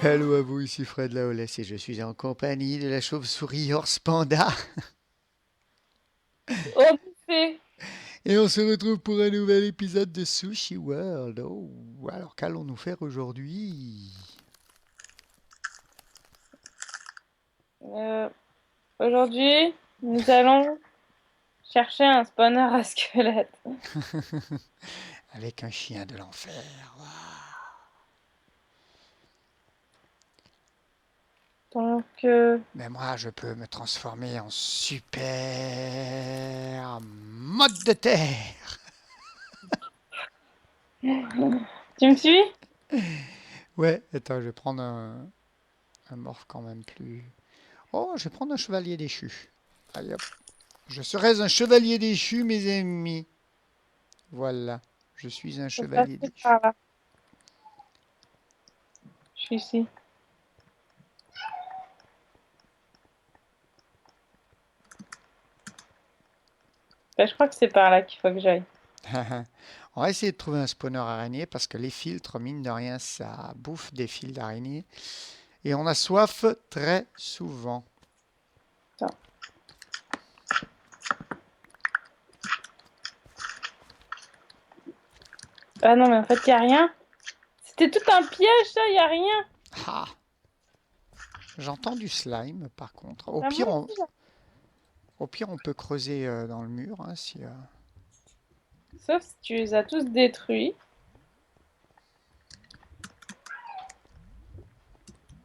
Hello à vous, ici Fred Laolès et je suis en compagnie de la chauve-souris Horse Panda. En effet. Et on se retrouve pour un nouvel épisode de Sushi World. Oh, alors qu'allons-nous faire aujourd'hui? Euh, Aujourd'hui, nous allons chercher un spawner à squelette. Avec un chien de l'enfer. Waouh. Donc, Mais moi, je peux me transformer en super mode de terre. tu me suis? Ouais, attends, je vais prendre un morph quand même plus. Oh, je vais prendre un chevalier déchu. Allez hop. Je serai un chevalier déchu, mes amis. Voilà, je suis un Je vais chevalier passer déchu. par là. Je suis ici. Ben, je crois que c'est par là qu'il faut que j'aille. On va essayer de trouver un spawner araignée parce que les filtres, mine de rien, ça bouffe des fils d'araignée. Et on a soif très souvent. Attends. Ah non, mais en fait, il n'y a rien. C'était tout un piège, ça, il n'y a rien. Ah, j'entends du slime par contre. Au Ah, moi pire, on, aussi, au pire, on peut creuser dans le mur. Hein, si, sauf si tu les as tous détruits.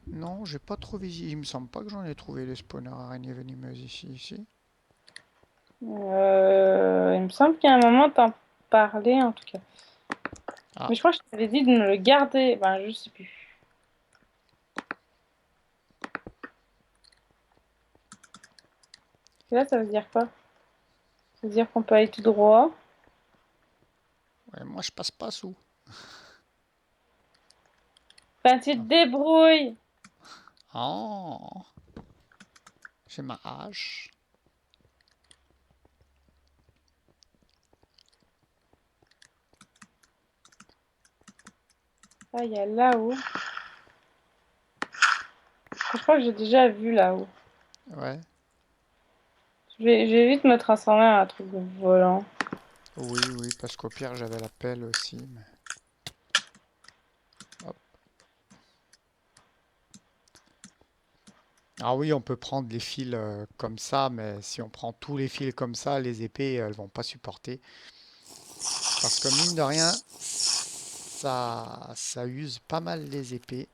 Non, j'ai pas trouvé. Il me semble pas que j'en ai trouvé les spawners araignées venimeuses ici. Il me semble qu'il y a un moment, t'en parlais, en tout cas. Ah, Mais je crois que je t'avais dit de me le garder. Ben, je sais plus. Et là, ça veut dire quoi? Ça veut dire qu'on peut aller tout droit. ouais, moi je passe pas sous. Ben, tu te débrouilles. Oh, j'ai ma hache. Ah, il y a là-haut. Je crois que j'ai déjà vu là-haut. Ouais, Je vais vite me transformer en un truc de volant. oui, parce qu'au pire j'avais la pelle aussi. Hop. Ah oui, on peut prendre les fils comme ça, mais si on prend tous les fils comme ça, les épées, elles vont pas supporter. Parce que mine de rien, ça use pas mal les épées.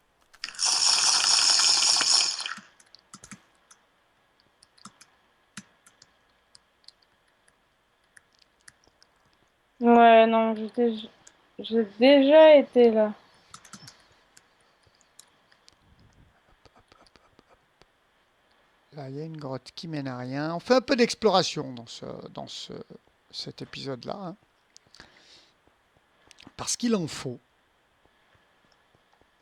Ouais, non, j'ai déjà été là. Là, il y a une grotte qui mène à rien. On fait un peu d'exploration cet épisode-là, hein, parce qu'il en faut.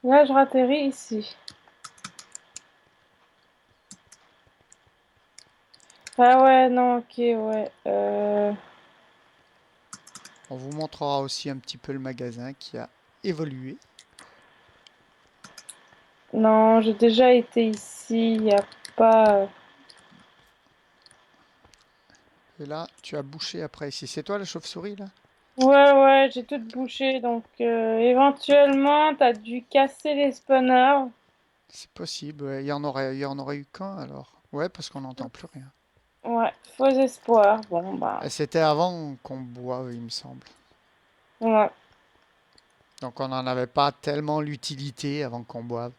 Là, je ratterris ici. Ah ouais, non, ok, ouais. On vous montrera aussi un petit peu le magasin qui a évolué. Non, j'ai déjà été ici. Il n'y a pas. Et là, tu as bouché après ici. C'est toi la chauve-souris là? Ouais, ouais, j'ai tout bouché. Donc, éventuellement, t'as dû casser les spawners. C'est possible, ouais. Il y en aurait eu qu'un alors. Ouais, parce qu'on n'entend plus rien. Ouais, faux espoir. Bon, Et bah. c'était avant qu'on boive, il me semble. Ouais. Donc on n'en avait pas tellement l'utilité avant qu'on boive.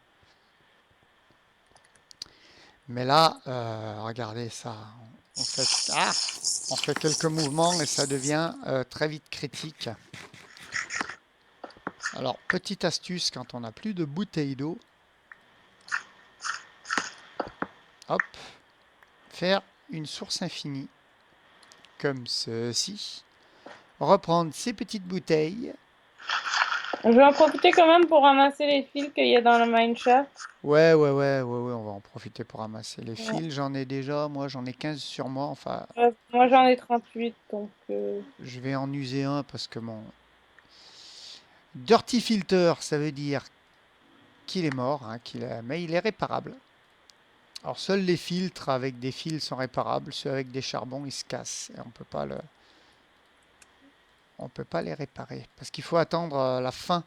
Mais là, regardez ça. On fait, ah, on fait quelques mouvements et ça devient très vite critique. Alors, petite astuce quand on n'a plus de bouteille d'eau, hop, faire une source infinie, comme ceci. Reprendre ces petites bouteilles. Je vais en profiter quand même pour ramasser les fils qu'il y a dans le mineshaft. Ouais, on va en profiter pour ramasser les Ouais. fils. J'en ai déjà, moi j'en ai 15 sur moi. Enfin, Moi, j'en ai 38, donc. je vais en user un parce que mon dirty filter, ça veut dire qu'il est mort, hein, mais il est réparable. Alors seuls les filtres avec des fils sont réparables, ceux avec des charbons ils se cassent et on peut pas les réparer parce qu'il faut attendre la fin.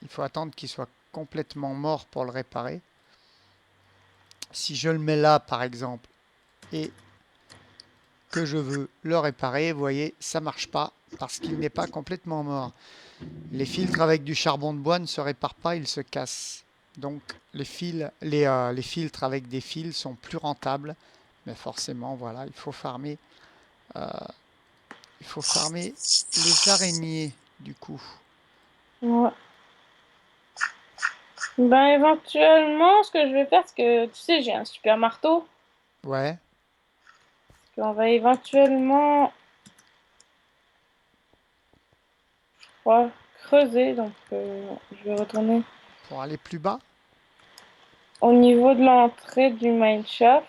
Il faut attendre qu'il soit complètement mort pour le réparer. Si je le mets là par exemple et que je veux le réparer, vous voyez, ça marche pas parce qu'il n'est pas complètement mort. Les filtres avec du charbon de bois ne se réparent pas, ils se cassent. Donc les filtres avec des fils sont plus rentables, mais forcément, voilà, euh, il faut farmer les araignées du coup. Ouais. Ben, éventuellement, ce que je vais faire, c'est que, tu sais, j'ai un super marteau. Ouais, On va éventuellement, je crois, creuser. Donc, je vais retourner pour aller plus bas. au niveau de l'entrée du mineshaft.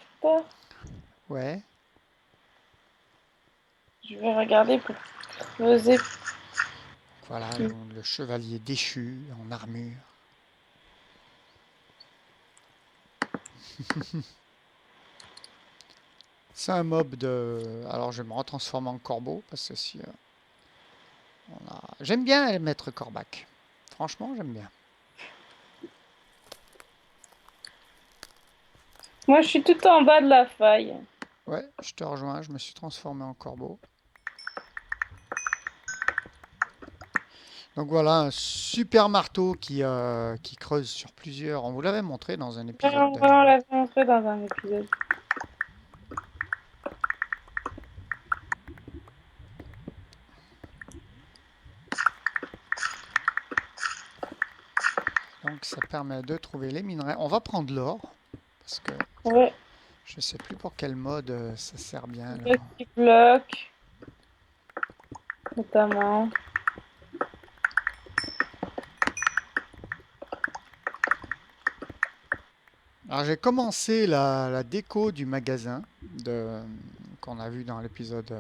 Ouais, Je vais regarder pour creuser. voilà, le chevalier déchu en armure. C'est un mob de. Alors je vais me retransformer en corbeau parce que si j'aime bien mettre Corbac. Franchement, j'aime bien. Moi, je suis tout en bas de la faille. Ouais, je te rejoins, je me suis transformé en corbeau. Donc voilà, un super marteau qui creuse sur plusieurs. On vous l'avait montré dans un Ouais, épisode on d'ailleurs. l'avait montré dans un épisode. Donc ça permet de trouver les minerais. On va prendre l'or parce que Ouais, je sais plus pour quel mode ça sert bien le l'or. petit bloc, notamment. Alors j'ai commencé la déco du magasin qu'on a vu dans l'épisode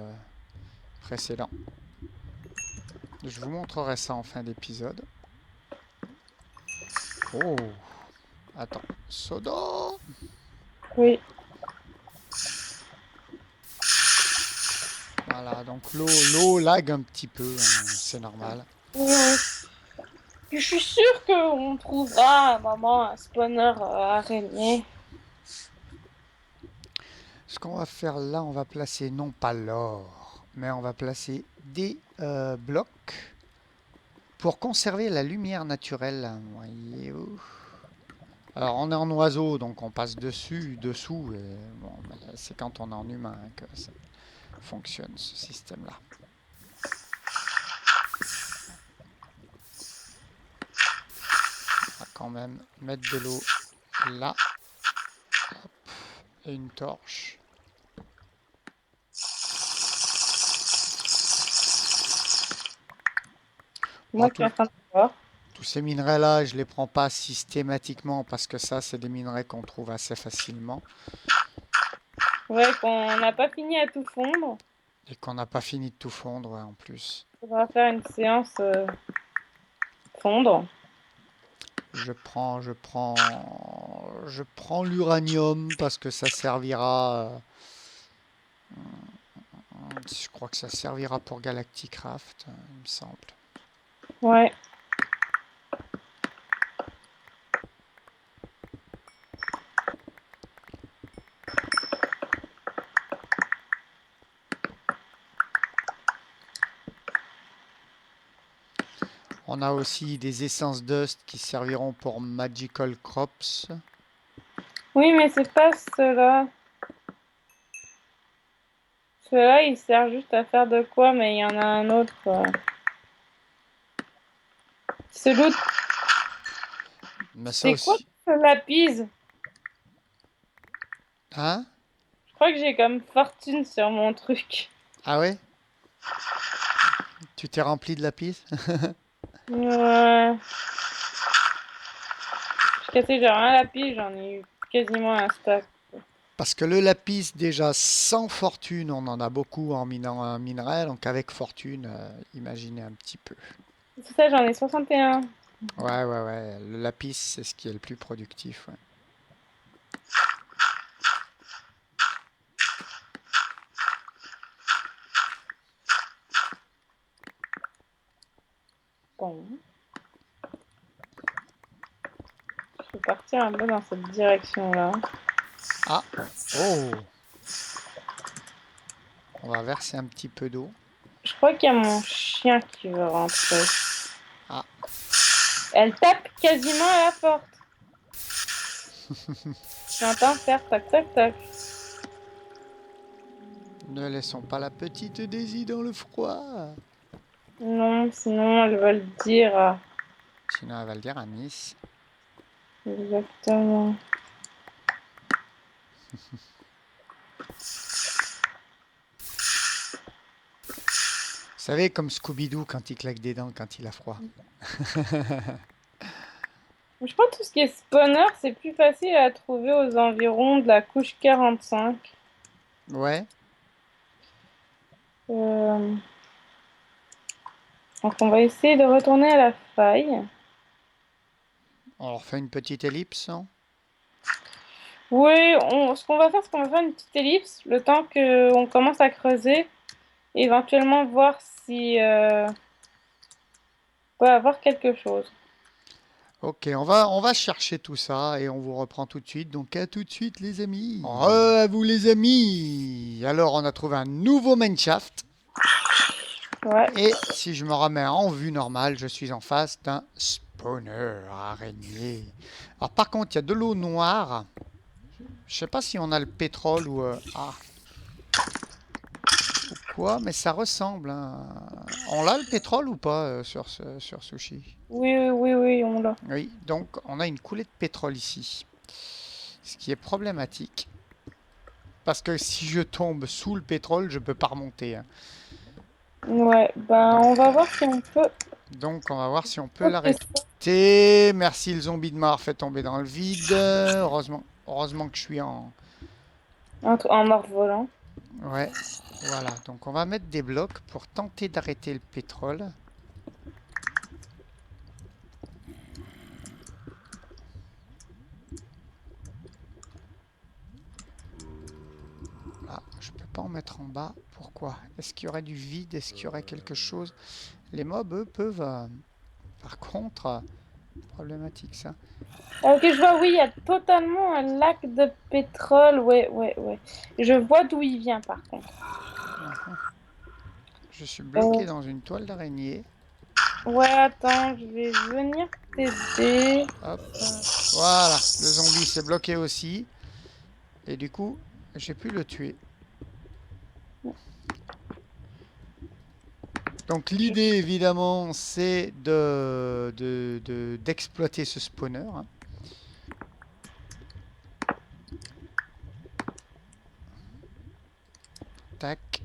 précédent. Je vous montrerai ça en fin d'épisode. Oh, attends, Soda. Oui. Voilà, donc l'eau lag un petit peu, hein, c'est normal. Ouais. Je suis sûre qu'on trouvera à un moment un spawner araignée. Ce qu'on va faire là, on va placer non pas l'or, mais on va placer des blocs pour conserver la lumière naturelle. Voyez-vous. Alors on est en oiseau, donc on passe dessus, dessous, et bon, c'est quand on est en humain que ça fonctionne ce système-là. On va quand même mettre de l'eau là, hop, et une torche. Bon, Moi qui est en train de voir. tous ces minerais-là, je ne les prends pas systématiquement parce que ça, c'est des minerais qu'on trouve assez facilement Ouais, qu'on n'a pas fini à tout fondre. et qu'on n'a pas fini de tout fondre ouais, en plus. Faudra faire une séance fondre. Je prends l'uranium parce que ça servira. Je crois que ça servira pour Galacticraft, il me semble. Ouais. On a aussi des essences dust qui serviront pour Magical Crops. Oui, mais c'est pas cela. Cela, il sert juste à faire de quoi, mais il y en a un autre. C'est l'autre. Mais ça C'est quoi aussi. ce lapis? Hein? Je crois que j'ai comme fortune sur mon truc. Ah ouais? Tu t'es rempli de lapis? Ouais. J'ai cassé genre un lapis, j'en ai eu quasiment un stack. Parce que le lapis, déjà sans fortune, on en a beaucoup en minant un minerai. Donc avec fortune, imaginez un petit peu. C'est ça, j'en ai 61. Ouais, ouais, ouais. Le lapis, c'est ce qui est le plus productif. Ouais. Bon, je vais partir un peu dans cette direction-là. Ah! Oh! On va verser un petit peu d'eau. Je crois qu'il y a mon chien qui veut rentrer. Ah! Elle tape quasiment à la porte. J'entends faire tac tac tac. Ne laissons pas la petite Daisy dans le froid. Non, sinon elle va le dire. Sinon, elle va le dire à Nice. Exactement. Vous savez, comme Scooby-Doo quand il claque des dents quand il a froid. Je crois que tout ce qui est spawner, c'est plus facile à trouver aux environs de la couche 45. Ouais. Euh, Donc on va essayer de retourner à la faille. On leur fait une petite ellipse, non? Oui, ce qu'on va faire, c'est qu'on va faire une petite ellipse, le temps qu'on commence à creuser, et éventuellement voir si on peut avoir quelque chose. Ok, on va chercher tout ça et on vous reprend tout de suite. Donc à tout de suite les amis. À vous les amis. Alors on a trouvé un nouveau mineshaft. Ouais. Et si je me remets en vue normale, je suis en face d'un spawner araignée. Alors par contre, il y a de l'eau noire. Je sais pas si on a le pétrole ou quoi, mais ça ressemble, hein. On a le pétrole ou pas sur Sushi? Oui, oui, oui, oui, on l'a. Oui, donc on a une coulée de pétrole ici. Ce qui est problématique. Parce que si je tombe sous le pétrole, je peux pas remonter, hein. Ouais, ben Donc, on va voir si on peut donc on va voir si on peut choper ça l'arrêter. Merci le zombie de m'avoir fait tomber dans le vide. Heureusement que je suis en... en mort volant. Ouais, voilà. Donc on va mettre des blocs pour tenter d'arrêter le pétrole. Là, je peux pas en mettre en bas. Pourquoi? Est-ce qu'il y aurait du vide? Est-ce qu'il y aurait quelque chose? Les mobs, eux, peuvent... par contre, problématique ça. Ah, ok, je vois, oui, il y a totalement un lac de pétrole. Ouais, ouais, ouais. Je vois d'où il vient, par contre. Je suis Euh, bloqué dans une toile d'araignée. ouais, attends, je vais venir t'aider. Hop. Voilà, le zombie s'est bloqué aussi. Et du coup, j'ai pu le tuer. Donc Je- l'idée évidemment c'est d'exploiter ce spawner, hein. Tac,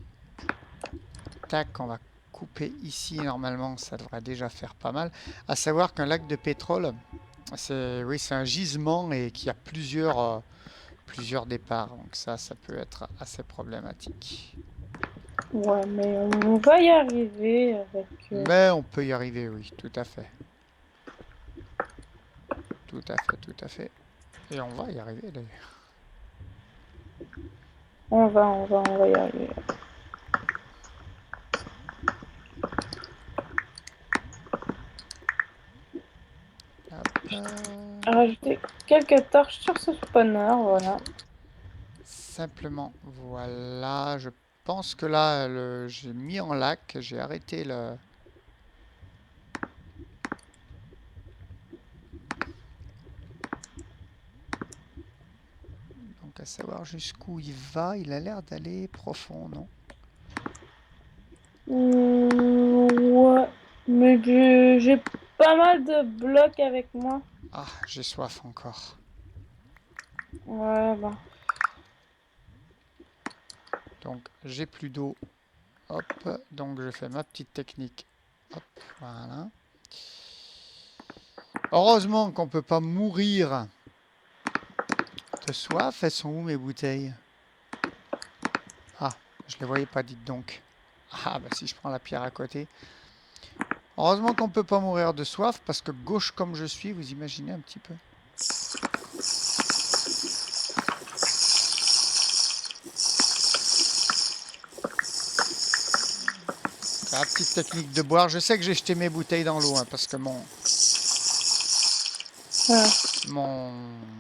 tac, on va couper ici normalement, ça devrait déjà faire pas mal. À savoir qu'un lac de pétrole, c'est un gisement et qu'il y a plusieurs départs. Donc ça peut être assez problématique. Ouais, mais on va y arriver avec. Mais on peut y arriver, oui, tout à fait. Tout à fait, tout à fait. Et on va y arriver d'ailleurs. On va y arriver. Hop. Rajouter quelques torches sur ce spawner, voilà. Simplement, voilà. Je pense que là, j'ai mis en lac, j'ai arrêté le... Donc à savoir jusqu'où il va, il a l'air d'aller profond, non? Ouais, mais j'ai pas mal de blocs avec moi. Ah, j'ai soif encore. Ouais, bah. Donc j'ai plus d'eau. Hop, donc je fais ma petite technique. Hop, voilà. Heureusement qu'on peut pas mourir de soif. Elles sont où mes bouteilles? Ah, je les voyais pas, dites donc. Ah, bah si je prends la pierre à côté. Heureusement qu'on peut pas mourir de soif parce que gauche comme je suis, vous imaginez un petit peu. C'est la petite technique de boire. Je sais que j'ai jeté mes bouteilles dans l'eau hein, parce que Ah. mon,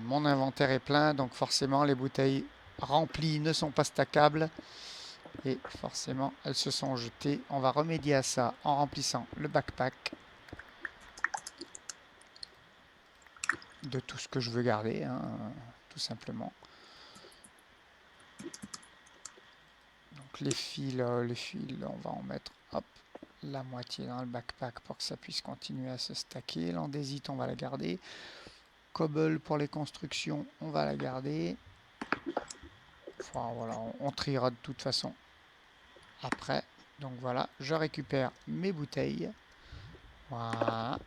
mon inventaire est plein, donc forcément les bouteilles remplies ne sont pas stackables et forcément elles se sont jetées. On va remédier à ça en remplissant le backpack de tout ce que je veux garder, hein, tout simplement. Donc les fils, on va en mettre hop, la moitié dans le backpack pour que ça puisse continuer à se stacker. L'andésite, on va la garder. Cobble pour les constructions, on va la garder. Enfin, voilà, on triera de toute façon après. Donc voilà, je récupère mes bouteilles. Voilà.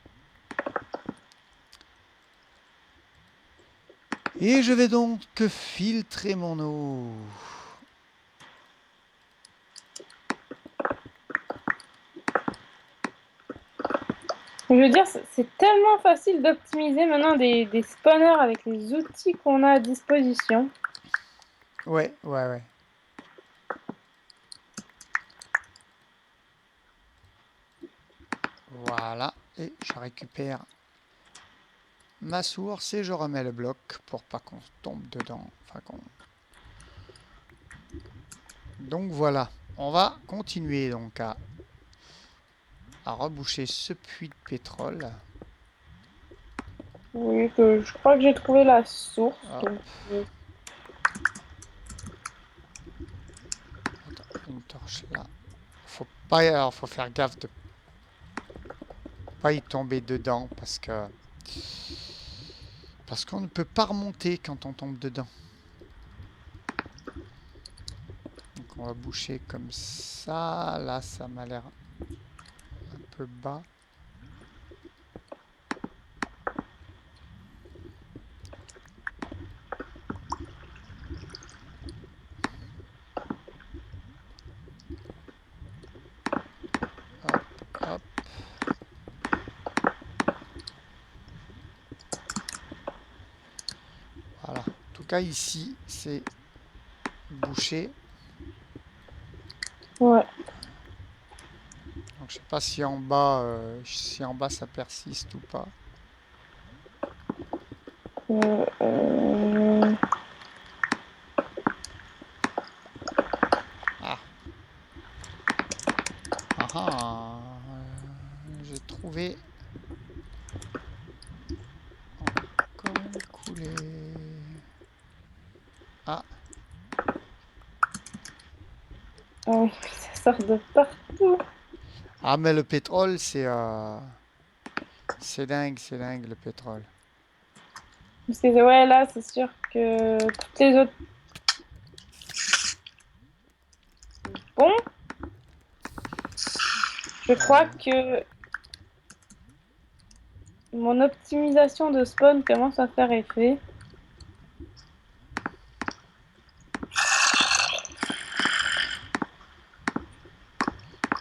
Et je vais donc filtrer mon eau. Je veux dire, c'est tellement facile d'optimiser maintenant des spawners avec les outils qu'on a à disposition. Ouais, ouais, ouais. Voilà. Et je récupère ma source et je remets le bloc pour pas qu'on tombe dedans. Enfin, donc voilà. On va continuer donc à reboucher ce puits de pétrole. Oui, que je crois que j'ai trouvé la source. Hop. Donc, Attends, une torche là. Faut pas, alors faut faire gaffe de pas y tomber dedans parce qu'on ne peut pas remonter quand on tombe dedans. Donc on va boucher comme ça. Là, ça m'a l'air un peu bas. Hop, hop. Voilà. En tout cas, ici, c'est bouché. ouais. Donc je sais pas si en bas ça persiste ou pas. Euh, euh, Ah, ah, ah. J'ai trouvé encore une coulée. Ah, oh, ça sort de partout. ah, mais le pétrole, c'est dingue le pétrole. Parce que, ouais, là, c'est sûr que toutes les autres. Bon, je crois Euh, que mon optimisation de spawn commence à faire effet.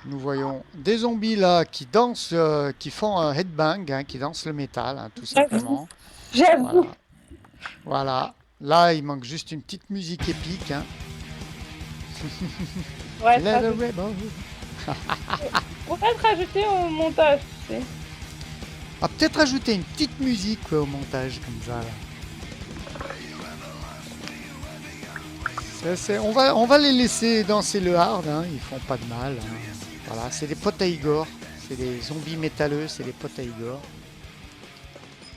Nous voyons des zombies là qui dansent, qui font un headbang, hein, qui dansent le métal, hein, tout J'avoue. simplement. J'avoue. Voilà, voilà. Là, il manque juste une petite musique épique, hein. Pour être Let a ajouté, rebel. pour être ajouté au montage, tu sais. Ah, peut-être ajouter une petite musique quoi, au montage comme ça. Là. On va les laisser danser le hard, hein, ils font pas de mal. Hein. Voilà, c'est des potes à Igor. C'est des zombies métalleux, c'est des potes à Igor.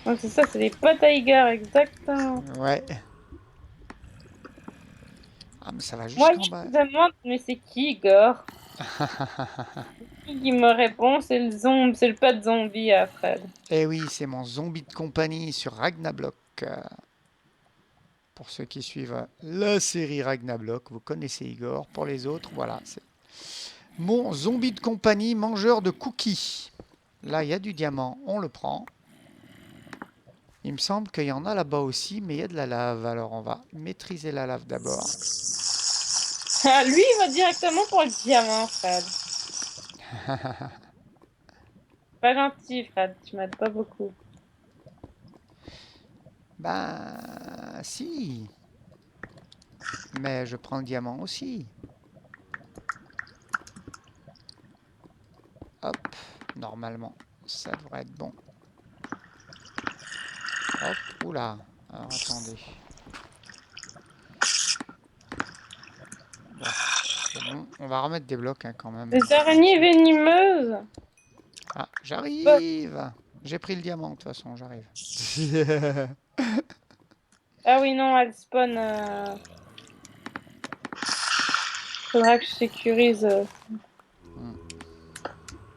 Ouais, c'est ça, c'est les potes à Igor, exactement. Ouais. Ah, mais ça va Moi, jusqu'en je bas. me demande, mais c'est qui Igor? Qui me répond? C'est le zombie, c'est le pote zombie à Fred. Eh oui, c'est mon zombie de compagnie sur Ragnablock. Pour ceux qui suivent la série Ragnablock, vous connaissez Igor. Pour les autres, voilà, c'est mon zombie de compagnie mangeur de cookies. Là, il y a du diamant, on le prend. Il me semble qu'il y en a là-bas aussi, mais il y a de la lave. Alors, on va maîtriser la lave d'abord. Ah, lui, il va directement pour le diamant, Fred. Pas gentil, Fred, tu m'aides pas beaucoup. Ben, si. Mais je prends le diamant aussi. Hop, normalement, ça devrait être bon. Hop, oula. Alors, attendez. Bon, c'est bon. On va remettre des blocs hein, quand même. Des araignées venimeuses. Ah, Bah, j'arrive. J'ai pris le diamant de toute façon, j'arrive. ah oui, non, elles spawn. Faudra que je sécurise Hmm.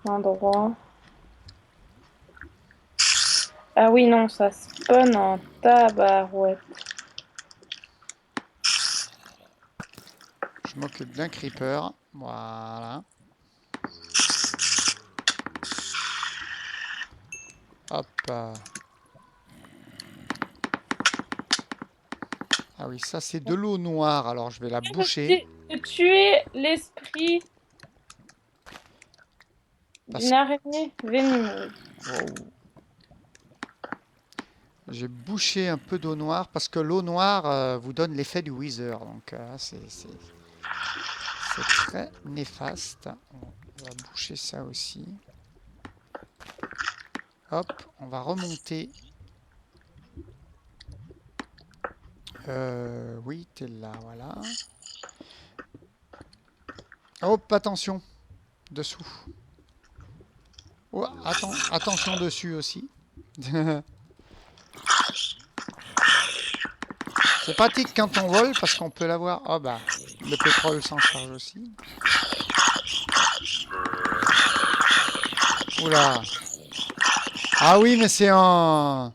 l'endroit. Ah oui, non, ça spawn en tabarouette. Je m'occupe d'un creeper. Voilà. Hop. Ah oui, ça c'est de l'eau noire, alors je vais la boucher. De tuer l'esprit d'une Parce araignée venimeuse. wow. J'ai bouché un peu d'eau noire parce que l'eau noire vous donne l'effet du Wither. Donc c'est très néfaste. On va boucher ça aussi. Hop, on va remonter. Oui, t'es là, voilà. Hop, attention, dessous. Oh, attention dessus aussi. C'est pratique quand on vole parce qu'on peut l'avoir. Oh bah, le pétrole s'en charge aussi. Oula. Ah oui, mais c'est un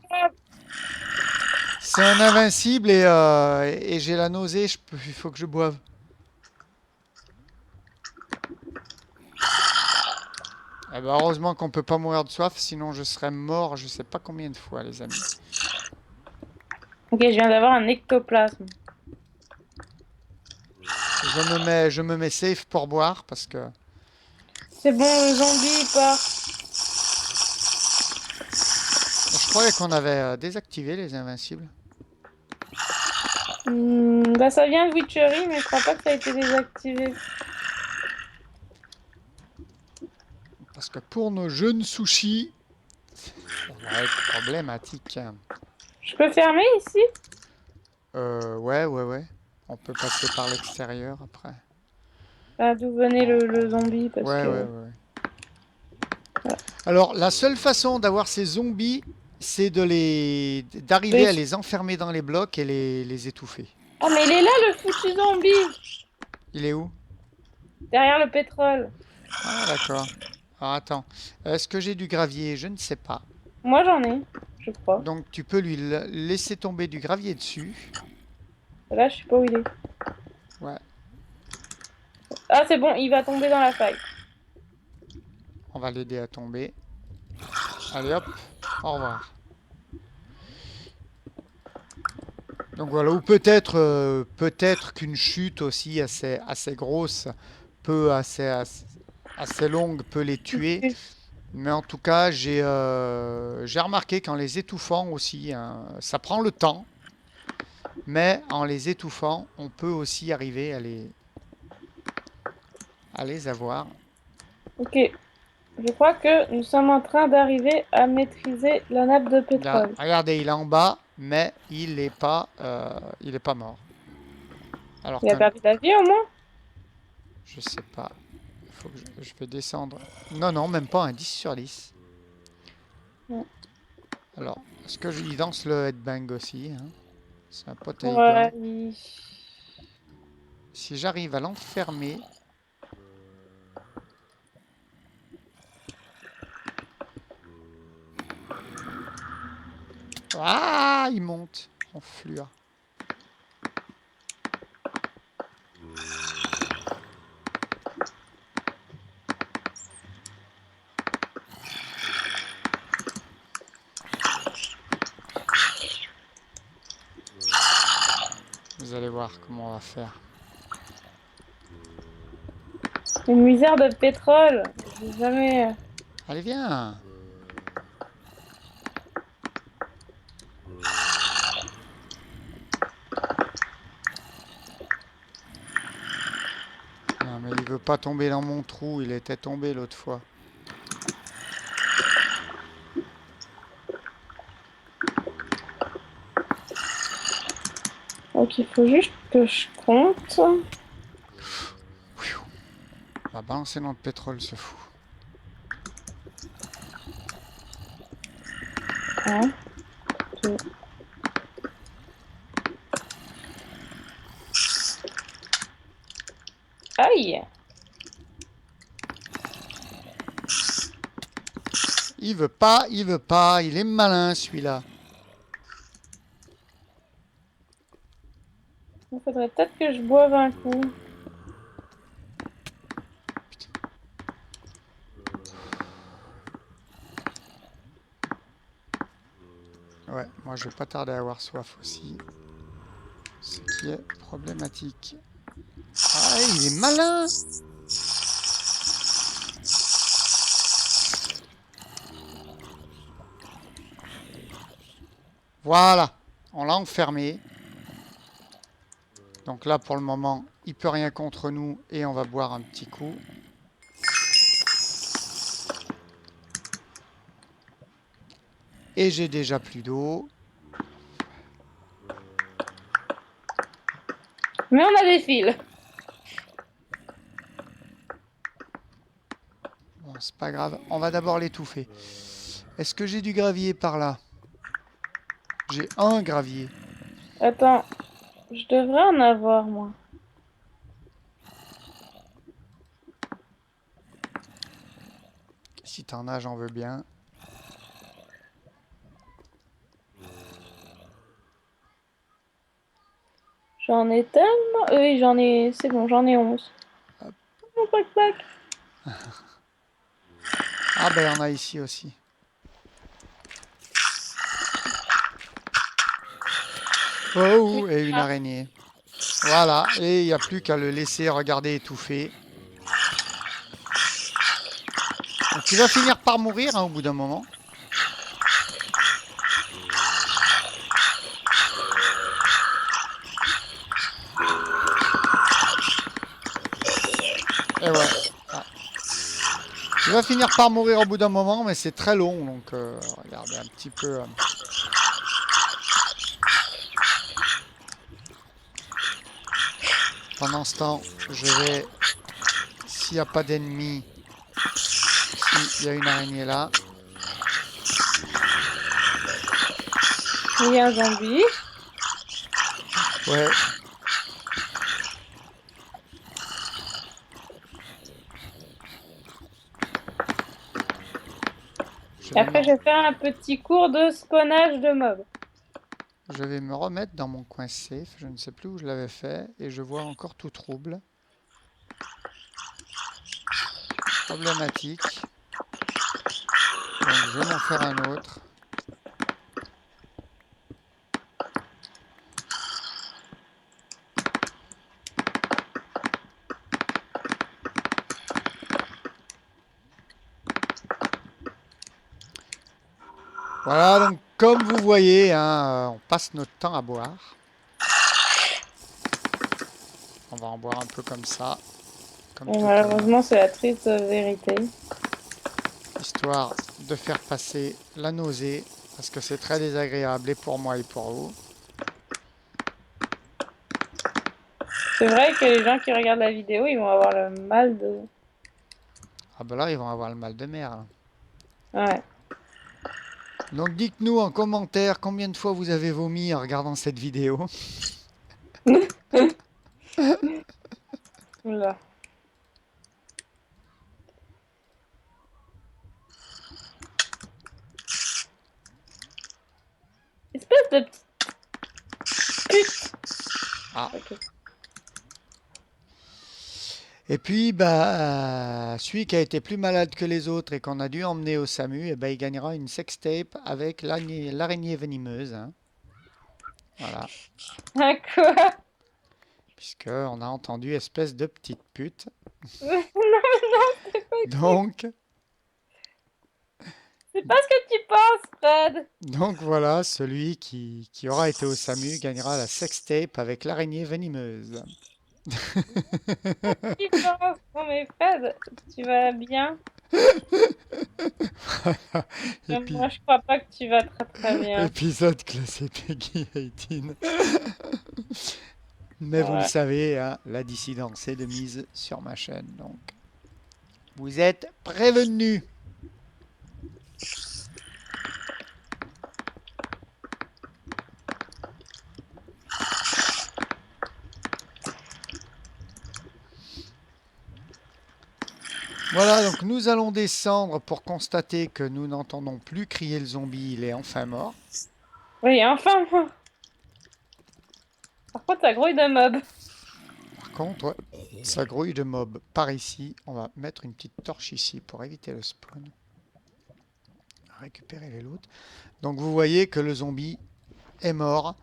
invincible et j'ai la nausée. Il faut que je boive. Eh ben, heureusement qu'on peut pas mourir de soif, sinon je serais mort. Je sais pas combien de fois, les amis. Ok, je viens d'avoir un ectoplasme. Je me mets safe pour boire parce que C'est bon, le zombie part. je croyais qu'on avait désactivé les invincibles. Bah, ça vient de Witchery, mais je crois pas que ça a été désactivé. Parce que pour nos jeunes sushis, ça va être problématique. Je peux fermer ici? Ouais. On peut passer par l'extérieur après. Ah, d'où venait le zombie? Parce que. Ouais. Alors, la seule façon d'avoir ces zombies, c'est d'arriver à Mais- les enfermer dans les blocs et les étouffer. Oh, mais il est là, le foutu zombie! Il est où? Derrière le pétrole. Ah, d'accord. Alors, attends. Est-ce que j'ai du gravier? Je ne sais pas. Moi, j'en ai, je crois. Donc, tu peux lui laisser tomber du gravier dessus. Là, je sais pas où il est. Ouais. Ah, c'est bon, il va tomber dans la faille. On va l'aider à tomber. Allez, hop. Au revoir. Donc voilà, ou peut-être qu'une chute aussi assez grosse peut assez longue peut les tuer. Mais en tout cas, j'ai remarqué qu'en les étouffant aussi, hein, ça prend le temps, mais en les étouffant, on peut aussi arriver à les avoir. Ok, je crois que nous sommes en train d'arriver à maîtriser la nappe de Là, pétrole. regardez, il est en bas, mais il est pas mort. Alors Il a qu'un, perdu la vie au moins? je sais pas, faut que je vais descendre. Non, non, même pas un 10 sur 10. Ouais. Alors, est-ce que il danse le headbang aussi hein? C'est un pote à Eagle. Ouais, Si j'arrive à l'enfermer, ah, il monte en flux. Vous allez voir comment on va faire. une misère de pétrole. J'ai jamais. Allez, viens. Mais il veut pas tomber dans mon trou, il était tombé l'autre fois. Donc il faut juste que je compte. On va balancer dans le pétrole, ce fou. Un, deux. Aïe! Il veut pas, il est malin celui-là. Il faudrait peut-être que je boive un coup. Ouais, moi je vais pas tarder à avoir soif aussi. Ce qui est problématique. Ah, il est malin! Voilà, on l'a enfermé. Donc là, pour le moment, il peut rien contre nous et on va boire un petit coup. Et j'ai déjà plus d'eau. Mais on a des fils. Bon, c'est pas grave, on va d'abord l'étouffer. Est-ce que j'ai du gravier par là? J'ai un gravier. Attends, je devrais en avoir, moi. Si t'en as, j'en veux bien. J'en ai tellement... Oui, j'en ai... C'est bon, j'en ai 11. Hop. Oh, pac, pac. Ah ben, il y en a ici aussi. Oh, et une araignée. Voilà, et il n'y a plus qu'à le laisser regarder étouffer. Donc il va finir par mourir hein, au bout d'un moment. Et ouais. Ah. Il va finir par mourir au bout d'un moment, mais c'est très long. Donc regardez un petit peu. Pendant ce temps, je vais, s'il n'y a pas d'ennemis, s'il y a une araignée là. Il y a un zombie. Ouais. Je Et vais me, après, je vais faire un petit cours de spawnage de mobs. je vais me remettre dans mon coin safe. Je ne sais plus où je l'avais fait. Et je vois encore tout trouble. Problématique. Donc je vais m'en faire un autre. Voilà, donc comme vous voyez, hein, on passe notre temps à boire. On va en boire un peu comme ça, comme Et tout à l'heure, malheureusement, c'est la triste vérité. histoire de faire passer la nausée, parce que c'est très désagréable et pour moi et pour vous. C'est vrai que les gens qui regardent la vidéo, ils vont avoir le mal de... Ah ben là, ils vont avoir le mal de mer. Là. Ouais. Donc dites-nous en commentaire combien de fois vous avez vomi en regardant cette vidéo. Oula. Espèce de petite pute. Ah. Ok. Et puis, bah, celui qui a été plus malade que les autres et qu'on a dû emmener au SAMU, eh ben, il gagnera une sextape avec l'araignée venimeuse. Hein. Voilà. À quoi? Puisqu'on a entendu espèce de petite pute. Non, non, c'est pas qui. Donc, C'est pas ce que tu penses, Fred. donc voilà, celui qui aura été au SAMU gagnera la sextape avec l'araignée venimeuse. Différence. Non mais Fred, tu vas bien? Épi- Moi je crois pas que tu vas très très bien. Épisode classé Peggy 18. Mais vous le Ouais. savez, hein, la dissidence est de mise sur ma chaîne, donc vous êtes prévenus. Voilà, donc nous allons descendre pour constater que nous n'entendons plus crier le zombie, il est enfin mort. Oui, enfin. Par contre, ça grouille de mob. Par contre, ouais, ça grouille de mobs par ici. On va mettre une petite torche ici pour éviter le spawn. Récupérer les loots. Donc vous voyez que le zombie est mort.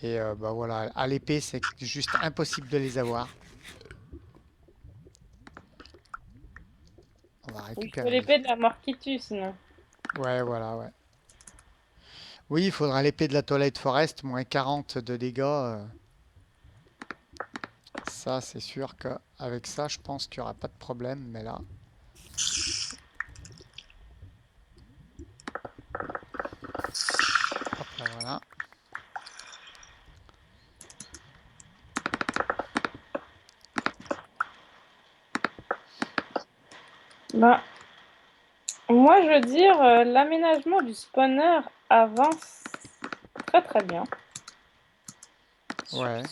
Et bah voilà, à l'épée, c'est juste impossible de les avoir. On va Il faut récupérer les... l'épée de la mort qui tue sinon. Ouais, voilà, ouais. Oui, il faudra l'épée de la Twilight Forest, moins 40 de dégâts. Ça, c'est sûr qu'avec ça, je pense qu'il n'y aura pas de problème. Mais là, hop là, voilà. Bah, moi je veux dire, l'aménagement du spawner avance très très bien. Ouais,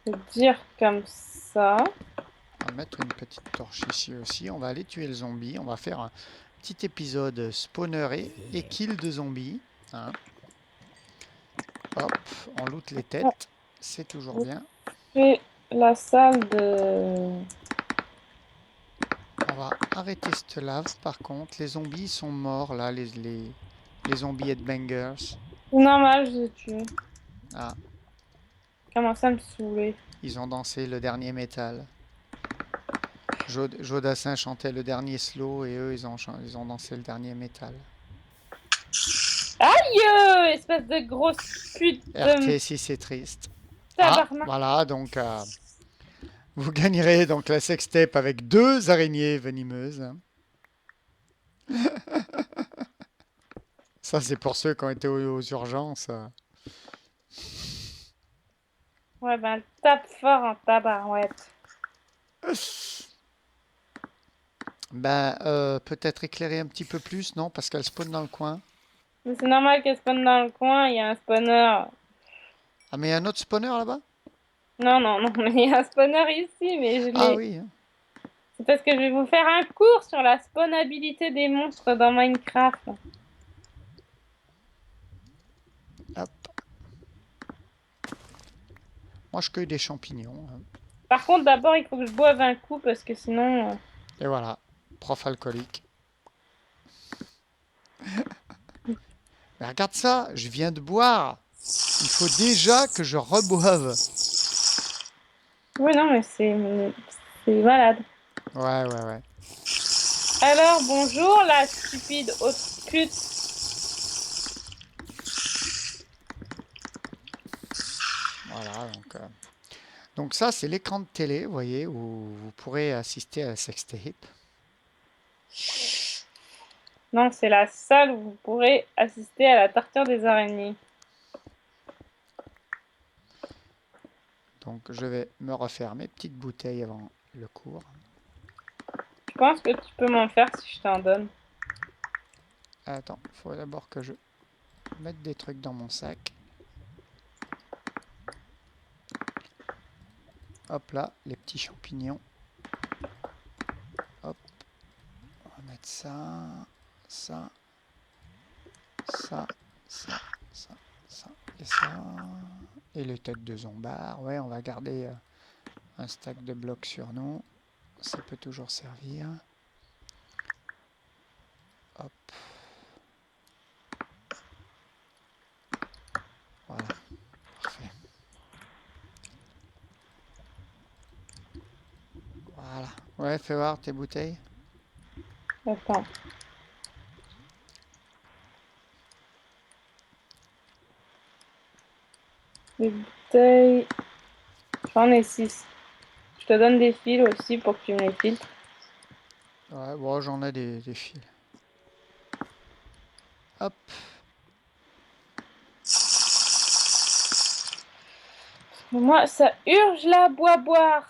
Je veux dire comme ça. on va mettre une petite torche ici aussi. On va aller tuer le zombie. On va faire un petit épisode spawner et kill de zombies, hein. Hop, on loot les On têtes. C'est toujours bien. fait la salle de... On va arrêter cette lave par contre. Les zombies sont morts là, les zombies headbangers. C'est normal, je les tue. Ah, Commence à me saouler. ils ont dansé le dernier métal. Jodassin chantait le dernier slow et eux ils ont dansé le dernier métal. Aïe, espèce de grosse pute de RT si c'est triste. Ah, tabarnak. voilà, donc vous gagnerez donc la sextape avec deux araignées venimeuses, hein. Ça c'est pour ceux qui ont été aux urgences. Ouais, ben, tape fort en tabarouette. Ben, peut-être éclairer un petit peu plus, non? Parce qu'elle spawn dans le coin. Mais c'est normal qu'elle spawn dans le coin, il y a un spawner. Ah, mais il y a un autre spawner là-bas? Non, non, non, mais il y a un spawner ici, mais je Ah l'ai. oui, hein. C'est parce que je vais vous faire un cours sur la spawnabilité des monstres dans Minecraft. Hop. Moi je cueille des champignons, hein. Par contre, d'abord, il faut que je boive un coup parce que sinon. Et voilà, prof alcoolique. Mais regarde ça, je viens de boire. Il faut déjà que je reboive. Oui, non, mais c'est malade. Ouais, ouais, ouais. Alors, bonjour, la stupide haute pute. Voilà, donc ça, c'est l'écran de télé, vous voyez, où vous pourrez assister à la sextape. Non, c'est la salle où vous pourrez assister à la torture des araignées. Donc je vais me refaire mes petites bouteilles avant le cours. Je pense que tu peux m'en faire si je t'en donne. Attends, il faut d'abord que je mette des trucs dans mon sac. Hop là, les petits champignons. Hop, on va mettre ça, ça, ça, ça, ça, ça et ça. Et les têtes de zombards. Ouais, on va garder un stack de blocs sur nous. Ça peut toujours servir. Hop, voilà, parfait. Voilà. Ouais, fais voir tes bouteilles. Attends. Les bouteilles. J'en ai 6. Je te donne des fils aussi pour que tu me les filtres. Ouais, bon, j'en ai des fils. Hop, Moi, ça urge la boire.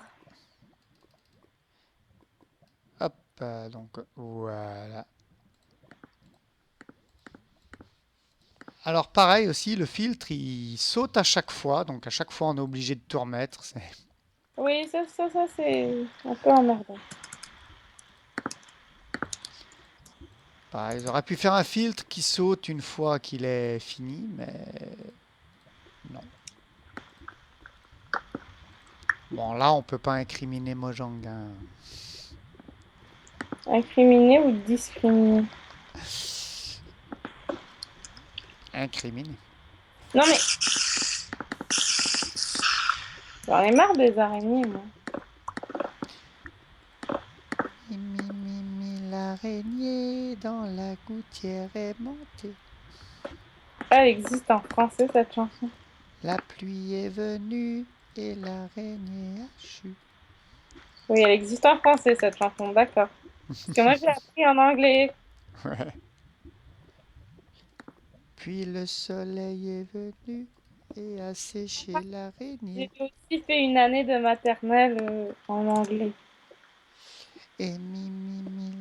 hop, donc voilà. Alors pareil aussi, le filtre, il saute à chaque fois, donc à chaque fois on est obligé de tout remettre. Oui, ça c'est un peu emmerdant. Pareil, ils auraient pu faire un filtre qui saute une fois qu'il est fini, mais non. Bon, là, on peut pas incriminer Mojang, hein. Incriminer ou discriminer? Incriminer. Non mais, j'en ai marre des araignées, moi. L'araignée dans la gouttière est montée. Ah, elle existe en français, cette chanson. La pluie est venue et l'araignée a chu. Oui, elle existe en français, cette chanson, d'accord. Parce que moi, j'ai appris en anglais. Ouais. Puis le soleil est venu et a séché J'ai l'araignée. aussi fait une année de maternelle en anglais. Et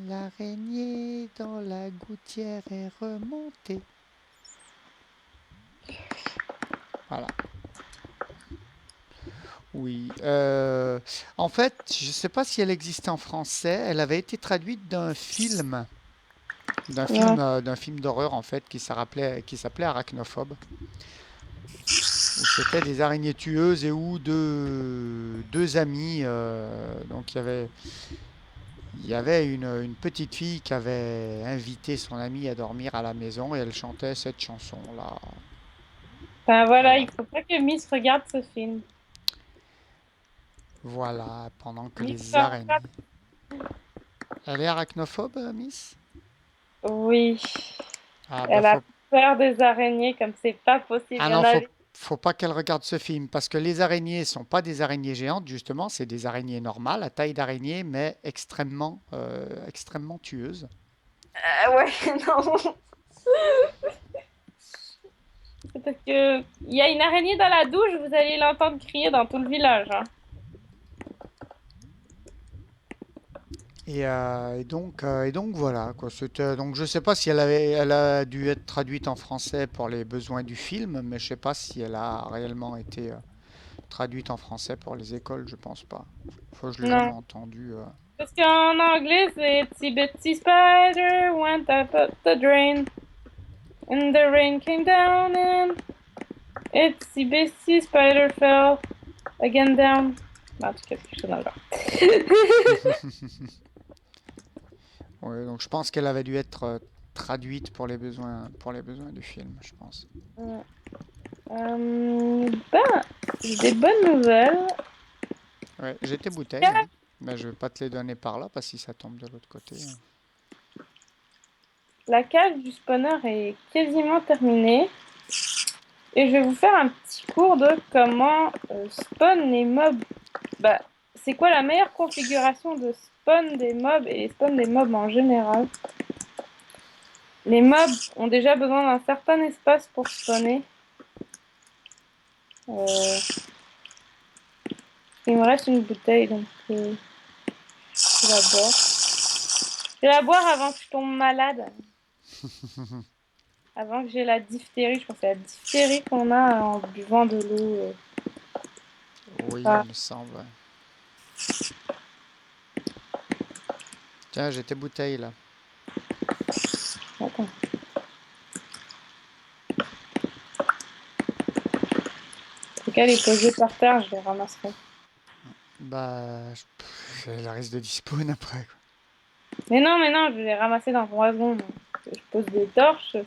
l'araignée dans la gouttière est remontée. Voilà. Oui. En fait, je ne sais pas si elle existait en français. Elle avait été traduite Ouais. d'un film d'horreur en fait, qui s'appelait Arachnophobe, où c'était des araignées tueuses et où deux amis. Donc il y avait une petite fille qui avait invité son amie à dormir à la maison et elle chantait cette chanson-là. Enfin, voilà, Voilà. il faut pas que Miss regarde ce film. Voilà, pendant que Miss les va regarder. araignées. Elle est arachnophobe, Miss? Oui, Ah bah elle a faut. peur des araignées comme c'est pas possible. Ah Il y non, en a. faut pas qu'elle regarde ce film parce que les araignées sont pas des araignées géantes justement, c'est des araignées normales à taille d'araignée mais extrêmement tueuses. Ouais, non. C'est parce que il y a une araignée dans la douche, vous allez l'entendre crier dans tout le village, hein. Et donc voilà quoi. Donc je sais pas si elle a dû être traduite en français pour les besoins du film, mais je sais pas si elle a réellement été traduite en français pour les écoles. Je pense pas. Faut que je l'ai jamais Non. entendu. Parce qu'en anglais, c'est Itsy Bitsy Spider went up the drain. And the rain came down and Itsy Bitsy Spider fell again down. En tout cas, quelque chose dans le genre. Ouais, donc je pense qu'elle avait dû être traduite pour les besoins du film, je pense. Ben, j'ai des bonnes nouvelles. Ouais, j'ai tes bouteilles, hein. Mais je vais pas te les donner par là parce que si ça tombe de l'autre côté, hein. La cage du spawner est quasiment terminée. Et je vais vous faire un petit cours de comment spawn les mobs. Bah, c'est quoi la meilleure configuration de spawn des mobs et spawn des mobs en général. Les mobs ont déjà besoin d'un certain espace pour spawner. Euh, il me reste une bouteille, donc je la boire. Je vais la boire avant que je tombe malade. Avant que j'ai la diphtérie. Je pense que c'est la diphtérie qu'on a en buvant de l'eau. Oui, Ah, il me semble, ouais. Tiens, j'ai tes bouteilles là. attends. En tout cas, les poser par terre, je les ramasserai. Bah, elle risque de despawn après, quoi. Mais non, je vais les ramasser dans 3 secondes. Je pose des torches.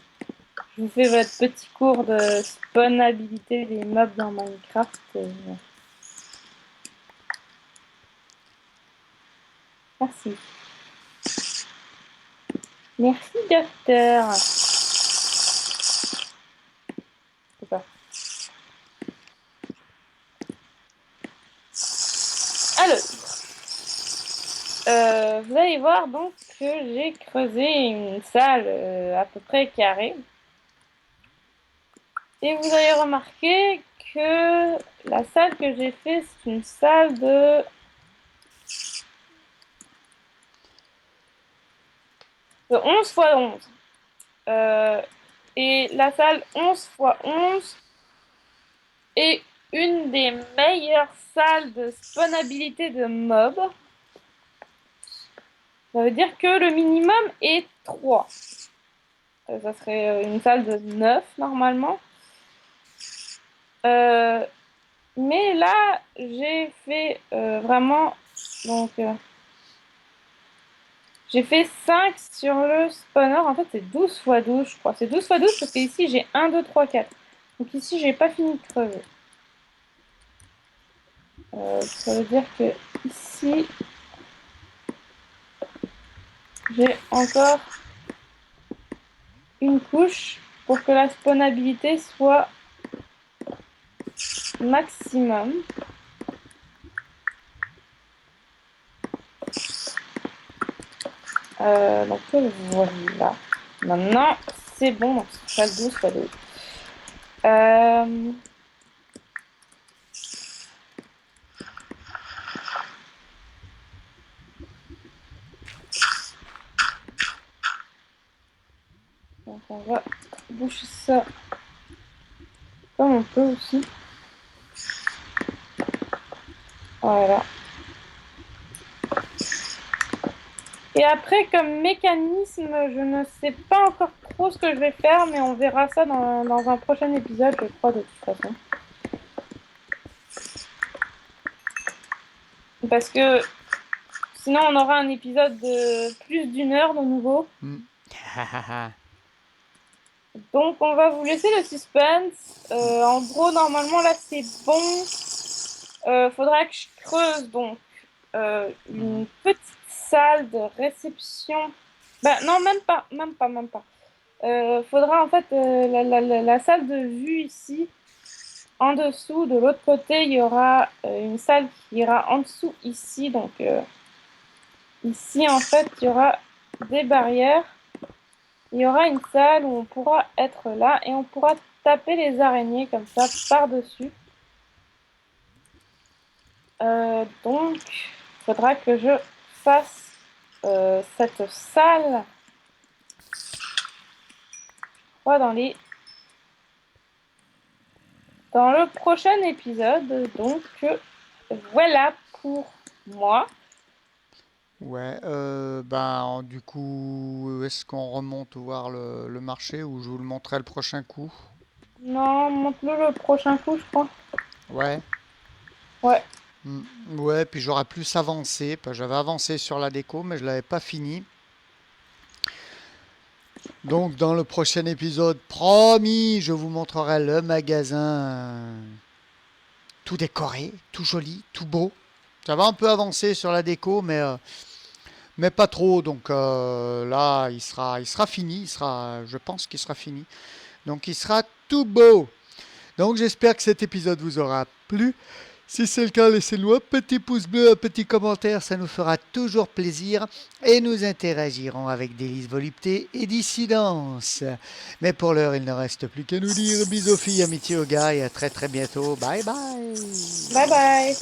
Je vous fais votre petit cours de spawnabilité des mobs dans Minecraft. Merci. Merci, docteur. C'est pas. vous allez voir donc que j'ai creusé une salle à peu près carrée. Et vous allez remarquer que la salle que j'ai fait, c'est une salle de 11 x 11. Et la salle 11 x 11 est une des meilleures salles de spawnabilité de mobs. Ça veut dire que le minimum est 3. Ça serait une salle de 9 normalement. Mais là, j'ai fait vraiment... Donc, j'ai fait 5 sur le spawner. En fait, c'est 12 x 12, je crois. C'est 12 x 12 parce qu'ici, j'ai 1, 2, 3, 4. Donc ici, j'ai pas fini de crever. Ça veut dire que ici, j'ai encore une couche pour que la spawnabilité soit maximum. Donc voilà. Maintenant, c'est bon. Donc, c'est pas 12 x 12. Donc on va boucher ça comme on peut aussi. Voilà. Et après, comme mécanisme, je ne sais pas encore trop ce que je vais faire, mais on verra ça dans un prochain épisode, je crois, de toute façon. Parce que sinon, on aura un épisode de plus d'1 heure de nouveau. Donc, on va vous laisser le suspense. En gros, normalement, là, c'est bon. Faudra que je creuse, donc, une petite salle de réception. Bah, non, même pas. Faudra, en fait, la salle de vue ici. En dessous, de l'autre côté, il y aura une salle qui ira en dessous ici. Donc, ici, en fait, il y aura des barrières. Il y aura une salle où on pourra être là et on pourra taper les araignées comme ça par-dessus. Donc, il faudra que je fasse cette salle, je crois, dans le prochain épisode. Donc, voilà pour moi. Ouais, du coup, est-ce qu'on remonte voir le marché ou je vous le montrerai le prochain coup? Non, montre-le le prochain coup, je crois. Ouais. Ouais. Ouais, puis j'aurais plus avancé. J'avais avancé sur la déco, mais je l'avais pas fini. Donc, dans le prochain épisode, promis, je vous montrerai le magasin tout décoré, tout joli, tout beau. Ça va un peu avancer sur la déco, mais pas trop. Donc là, il sera fini. Je pense qu'il sera fini. Donc, il sera tout beau. Donc, j'espère que cet épisode vous aura plu. Si c'est le cas, laissez-nous un petit pouce bleu, un petit commentaire, ça nous fera toujours plaisir et nous interagirons avec délice, volupté et dissidence. Mais pour l'heure, il ne reste plus qu'à nous dire bisous filles, amitié aux gars et à très très bientôt. Bye bye. Bye bye.